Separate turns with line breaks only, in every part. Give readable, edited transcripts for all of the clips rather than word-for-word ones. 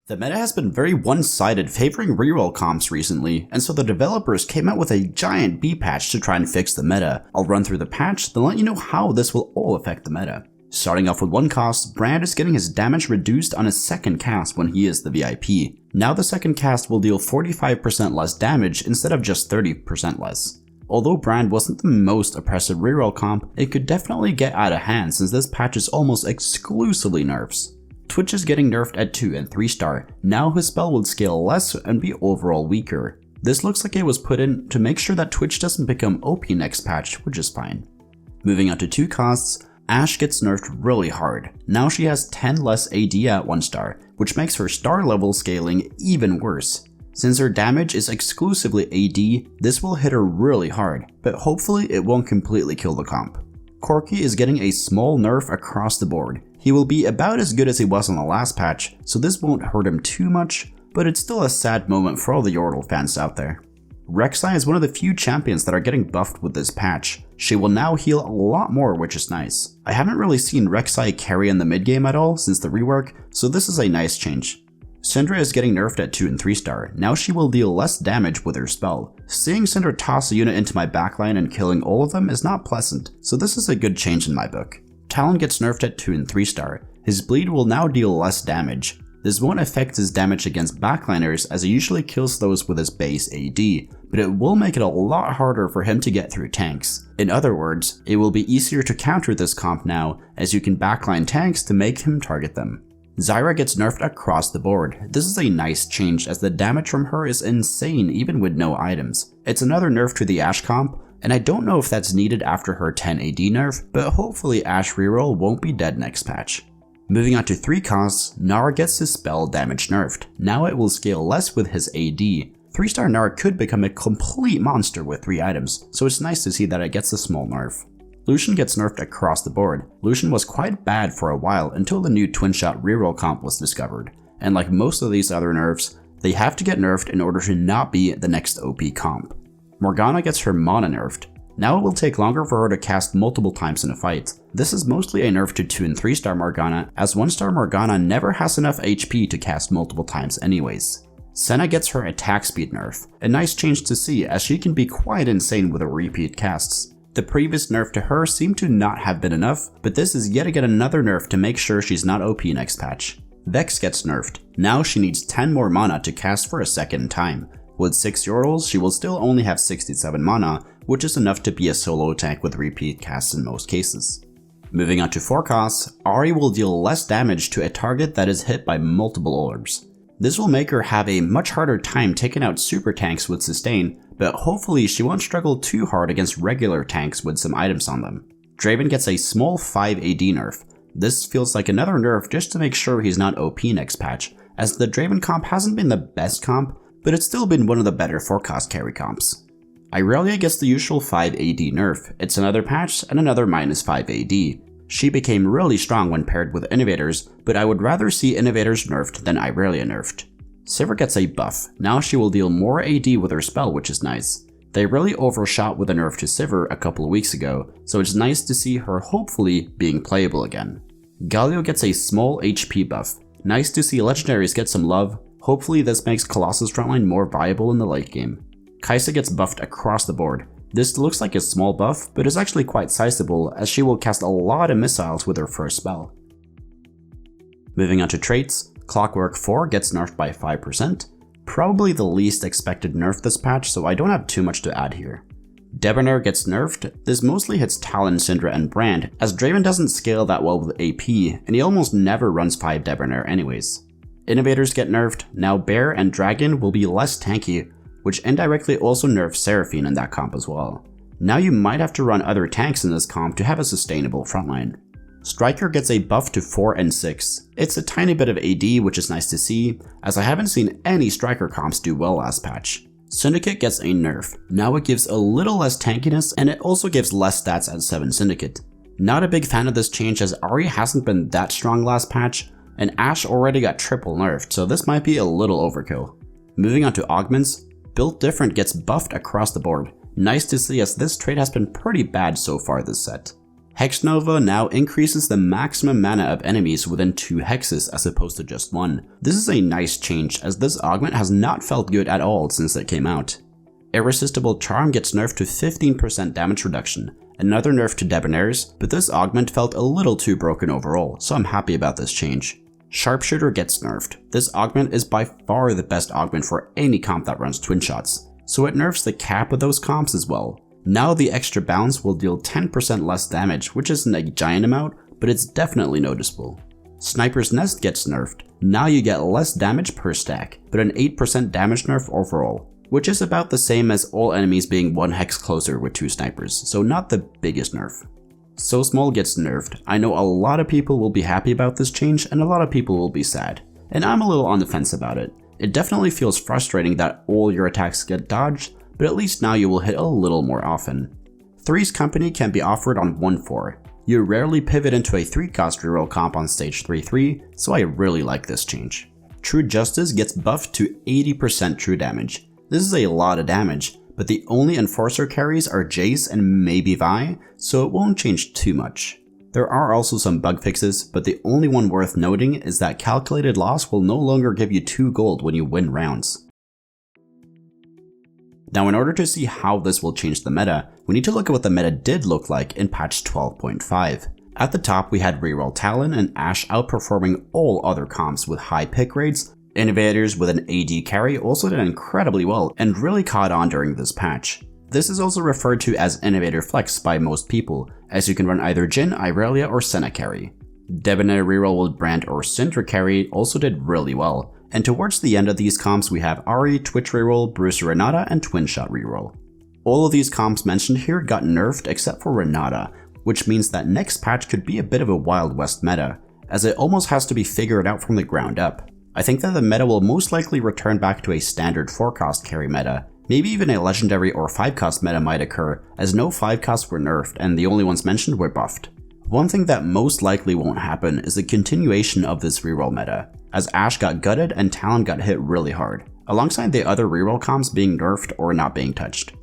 The meta has been very one-sided, favoring reroll comps recently, and so the developers came out with a giant B patch to try and fix the meta. I'll run through the patch, then let you know how this will all affect the meta. Starting off with 1 cost, Brand is getting his damage reduced on his second cast when he is the VIP. Now the second cast will deal 45% less damage instead of just 30% less. Although Brand wasn't the most oppressive reroll comp, it could definitely get out of hand since this patch is almost exclusively nerfs. Twitch is getting nerfed at 2 and 3 star, now his spell would scale less and be overall weaker. This looks like it was put in to make sure that Twitch doesn't become OP next patch, which is fine. Moving on to 2 costs, Ashe gets nerfed really hard. Now she has 10 less AD at 1 star, which makes her star level scaling even worse. Since her damage is exclusively AD, this will hit her really hard, but hopefully it won't completely kill the comp. Corki is getting a small nerf across the board. He will be about as good as he was on the last patch, so this won't hurt him too much, but it's still a sad moment for all the Yordle fans out there. Rek'Sai is one of the few champions that are getting buffed with this patch. She will now heal a lot more, which is nice. I haven't really seen Rek'Sai carry in the mid game at all since the rework, so this is a nice change. Syndra is getting nerfed at 2 and 3 star, now she will deal less damage with her spell. Seeing Syndra toss a unit into my backline and killing all of them is not pleasant, so this is a good change in my book. Talon gets nerfed at 2 and 3 star, his bleed will now deal less damage. This won't affect his damage against backliners as he usually kills those with his base AD, but it will make it a lot harder for him to get through tanks. In other words, it will be easier to counter this comp now as you can backline tanks to make him target them. Zyra gets nerfed across the board. This is a nice change as the damage from her is insane even with no items. It's another nerf to the Ashe comp, and I don't know if that's needed after her 10 AD nerf, but hopefully Ashe reroll won't be dead next patch. Moving on to 3 costs, Nara gets his spell damage nerfed. Now it will scale less with his AD. 3 star Nara could become a complete monster with 3 items, so it's nice to see that it gets a small nerf. Lucian gets nerfed across the board. Lucian was quite bad for a while until the new twin shot reroll comp was discovered, and like most of these other nerfs, they have to get nerfed in order to not be the next OP comp. Morgana gets her mana nerfed. Now it will take longer for her to cast multiple times in a fight. This is mostly a nerf to 2 and 3 star Morgana, as 1 star Morgana never has enough HP to cast multiple times anyways. Senna gets her attack speed nerf, a nice change to see as she can be quite insane with her repeat casts. The previous nerf to her seemed to not have been enough, but this is yet again another nerf to make sure she's not OP next patch. Vex gets nerfed. Now she needs 10 more mana to cast for a second time. With 6 Yordles, she will still only have 67 mana, which is enough to be a solo tank with repeat casts in most cases. Moving on to 4 costs, Ahri will deal less damage to a target that is hit by multiple orbs. This will make her have a much harder time taking out super tanks with sustain, but hopefully she won't struggle too hard against regular tanks with some items on them. Draven gets a small 5 AD nerf. This feels like another nerf just to make sure he's not OP next patch, as the Draven comp hasn't been the best comp, but it's still been one of the better 4 cost carry comps. Irelia gets the usual 5 AD nerf. It's another patch and another minus 5 AD. She became really strong when paired with Innovators, but I would rather see Innovators nerfed than Irelia nerfed. Sivir gets a buff. Now she will deal more AD with her spell, which is nice. They really overshot with a nerf to Sivir a couple of weeks ago, so it's nice to see her hopefully being playable again. Galio gets a small HP buff. Nice to see legendaries get some love. Hopefully this makes Colossus frontline more viable in the late game. Kai'Sa gets buffed across the board. This looks like a small buff, but is actually quite sizable as she will cast a lot of missiles with her first spell. Moving on to traits, Clockwork 4 gets nerfed by 5%. Probably the least expected nerf this patch, so I don't have too much to add here. Debonair gets nerfed. This mostly hits Talon, Syndra, and Brand, as Draven doesn't scale that well with AP, and he almost never runs 5 Debonair anyways. Innovators get nerfed. Now Bear and Dragon will be less tanky, which indirectly also nerfs Seraphine in that comp as well. Now you might have to run other tanks in this comp to have a sustainable frontline. Striker gets a buff to 4 and 6. It's a tiny bit of AD, which is nice to see, as I haven't seen any Striker comps do well last patch. Syndicate gets a nerf. Now it gives a little less tankiness, and it also gives less stats at 7 Syndicate. Not a big fan of this change as Ahri hasn't been that strong last patch, and Ashe already got triple nerfed, so this might be a little overkill. Moving on to Augments, Built Different gets buffed across the board. Nice to see as this trait has been pretty bad so far this set. Hex Nova now increases the maximum mana of enemies within 2 hexes as opposed to just 1. This is a nice change as this augment has not felt good at all since it came out. Irresistible Charm gets nerfed to 15% damage reduction, another nerf to Debonair's, but this augment felt a little too broken overall, so I'm happy about this change. Sharpshooter gets nerfed. This augment is by far the best augment for any comp that runs twin shots, so it nerfs the cap of those comps as well. Now the extra bounce will deal 10% less damage, which isn't a giant amount, but it's definitely noticeable. Sniper's Nest gets nerfed. Now you get less damage per stack, but an 8% damage nerf overall, which is about the same as all enemies being 1 hex closer with 2 snipers, so not the biggest nerf. So Small gets nerfed. I know a lot of people will be happy about this change and a lot of people will be sad, and I'm a little on the fence about it. It definitely feels frustrating that all your attacks get dodged, but at least now you will hit a little more often. Three's Company can be offered on 1-4. You rarely pivot into a 3-cost reroll comp on stage 3-3, so I really like this change. True Justice gets buffed to 80% true damage. This is a lot of damage, but the only Enforcer carries are Jace and maybe Vi, so it won't change too much. There are also some bug fixes, but the only one worth noting is that calculated loss will no longer give you 2 gold when you win rounds. Now in order to see how this will change the meta, we need to look at what the meta did look like in patch 12.5. At the top we had reroll Talon and Ashe outperforming all other comps with high pick rates. Innovators with an AD carry also did incredibly well and really caught on during this patch. This is also referred to as Innovator Flex by most people, as you can run either Jhin, Irelia, or Senna carry. Debonair reroll with Brand or Syndra carry also did really well, and towards the end of these comps we have Ahri, Twitch reroll, Bruiser Renata, and Twin Shot reroll. All of these comps mentioned here got nerfed except for Renata, which means that next patch could be a bit of a Wild West meta, as it almost has to be figured out from the ground up. I think that the meta will most likely return back to a standard 4-cost carry meta. Maybe even a legendary or 5-cost meta might occur, as no 5-costs were nerfed and the only ones mentioned were buffed. One thing that most likely won't happen is the continuation of this reroll meta, as Ashe got gutted and Talon got hit really hard, alongside the other reroll comps being nerfed or not being touched.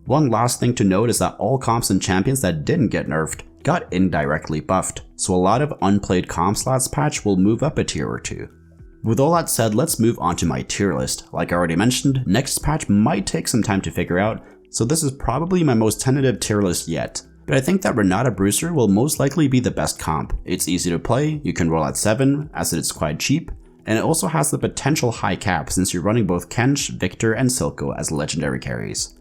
One last thing to note is that all comps and champions that didn't get nerfed got indirectly buffed, so a lot of unplayed comps last patch will move up a tier or 2. With all that said, let's move on to my tier list. Like I already mentioned, next patch might take some time to figure out, so this is probably my most tentative tier list yet. But I think that Renata Bruiser will most likely be the best comp. It's easy to play, you can roll at 7, as it's quite cheap, and it also has the potential high cap since you're running both Kench, Victor, and Silco as legendary carries.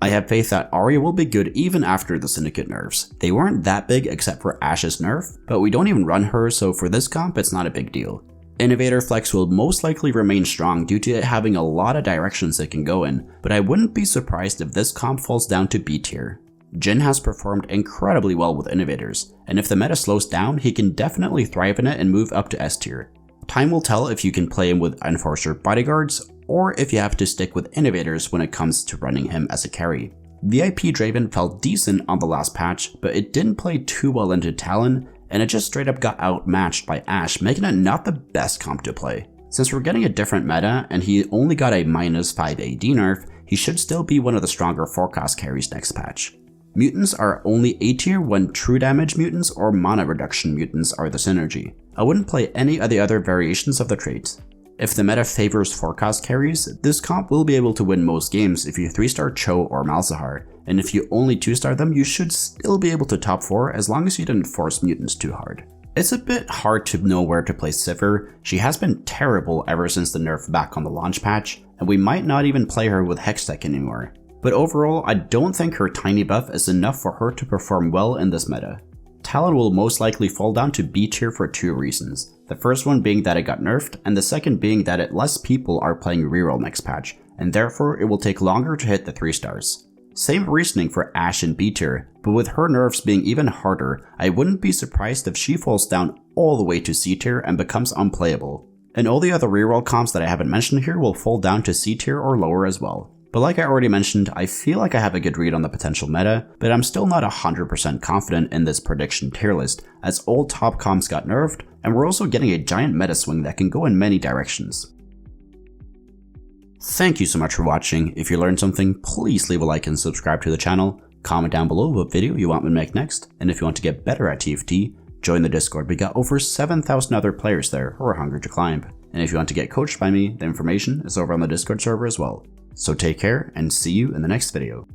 I have faith that Ahri will be good even after the Syndicate nerfs. They weren't that big except for Ashe's nerf, but we don't even run her, so for this comp it's not a big deal. Innovator Flex will most likely remain strong due to it having a lot of directions it can go in, but I wouldn't be surprised if this comp falls down to B tier. Jhin has performed incredibly well with Innovators, and if the meta slows down, he can definitely thrive in it and move up to S tier. Time will tell if you can play him with Enforcer Bodyguards, or if you have to stick with Innovators when it comes to running him as a carry. VIP Draven felt decent on the last patch, but it didn't play too well into Talon, and it just straight up got outmatched by Ashe, making it not the best comp to play. Since we're getting a different meta, and he only got a -5 AD nerf, he should still be one of the stronger 4-cost carries next patch. Mutants are only A tier when true damage mutants or mana reduction mutants are the synergy. I wouldn't play any of the other variations of the trait. If the meta favors 4-cost carries, this comp will be able to win most games if you 3-star Cho or Malzahar, and if you only 2-star them, you should still be able to top 4 as long as you didn't force mutants too hard. It's a bit hard to know where to place Sivir. She has been terrible ever since the nerf back on the launch patch, and we might not even play her with Hextech anymore. But overall, I don't think her tiny buff is enough for her to perform well in this meta. Talon will most likely fall down to B tier for 2 reasons. The first one being that it got nerfed, and the second being that less people are playing reroll next patch, and therefore it will take longer to hit the 3 stars. Same reasoning for Ashe in B tier, but with her nerfs being even harder, I wouldn't be surprised if she falls down all the way to C tier and becomes unplayable. And all the other reroll comps that I haven't mentioned here will fall down to C tier or lower as well. But like I already mentioned, I feel like I have a good read on the potential meta, but I'm still not 100% confident in this prediction tier list, as all top comps got nerfed, and we're also getting a giant meta swing that can go in many directions. Thank you so much for watching. If you learned something, please leave a like and subscribe to the channel. Comment down below what video you want me to make next, and if you want to get better at TFT, join the Discord. We got over 7,000 other players there who are hungry to climb. And if you want to get coached by me, the information is over on the Discord server as well. So take care and see you in the next video.